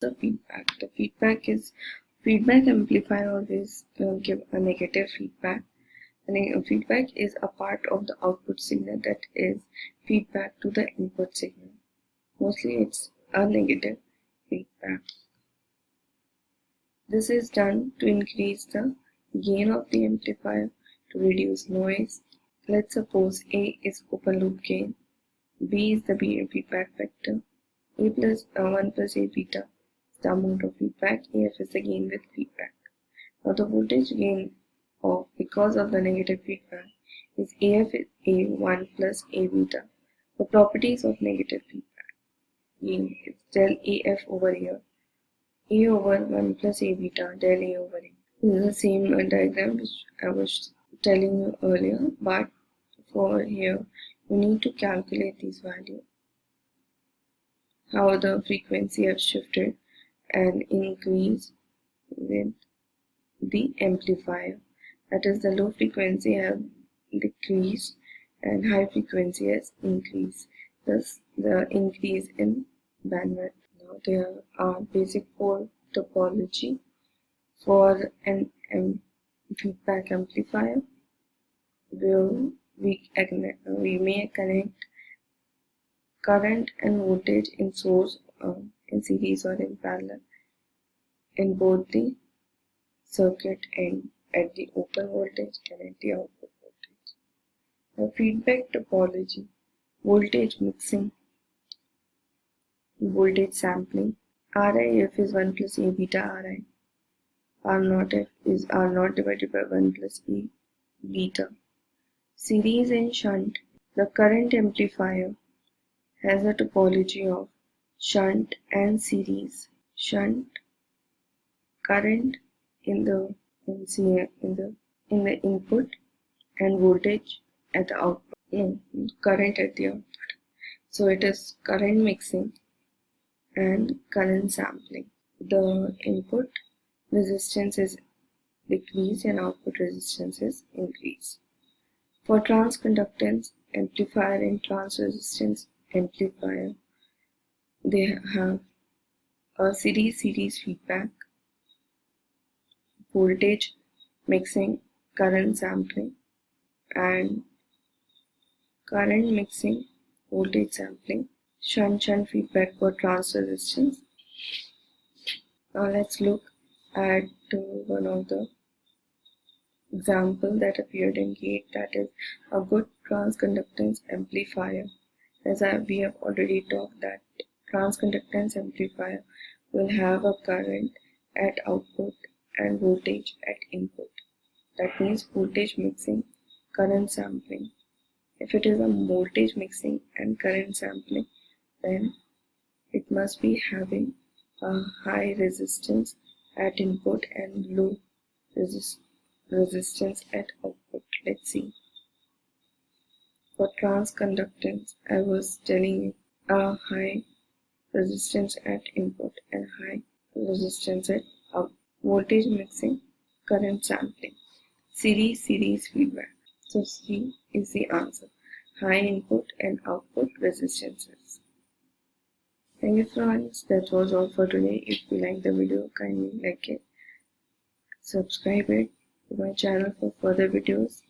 The feedback is feedback amplifier always give a negative feedback. And feedback is a part of the output signal that is feedback to the input signal. Mostly it's a negative feedback. This is done to increase the gain of the amplifier, to reduce noise. Let's suppose A is open loop gain, B is the feedback factor, A plus 1 plus A beta is the amount of feedback, AF is the gain with feedback. Now the voltage gain of because of the negative feedback is AF is A1 plus A beta. The properties of negative feedback gain is del AF over here, A over 1 plus A beta, del A over A. This is the same diagram which I was telling you earlier, but for here you need to calculate these values, how the frequency has shifted and increased with the amplifier. That is, the low frequency have decreased and high frequency has increased. Thus, the increase in bandwidth. Now, there are basic 4 topology for an feedback amplifier. We may connect current and voltage in source in series or in parallel in both the circuit and at the open voltage and at the output voltage. The feedback topology, voltage mixing, voltage sampling. RIF is 1 plus A beta Ri. R0 F is R0 divided by 1 plus E beta. Series and shunt. The current amplifier has a topology of shunt and series. Shunt current in the input and voltage at the output. Current at the output. So it is current mixing and current sampling. The input resistance is decreased and output resistance is increased. For transconductance amplifier and transresistance amplifier, they have a series feedback, voltage mixing, current sampling, and current mixing, voltage sampling, shunt feedback for transresistance. Now let's look at one of the example that appeared in GATE, that is a good transconductance amplifier. As we have already talked that transconductance amplifier will have a current at output and voltage at input. That means voltage mixing, current sampling. If it is a voltage mixing and current sampling, then it must be having a high resistance at input and low resistance at output. Let's see. For transconductance, I was telling you a high resistance at input and high resistance at output. Voltage mixing, current sampling, series feedback. So C is the answer. High input and output resistances. Thank you friends. That was all for today. If you like the video, kindly like it. Subscribe it to my channel for further videos.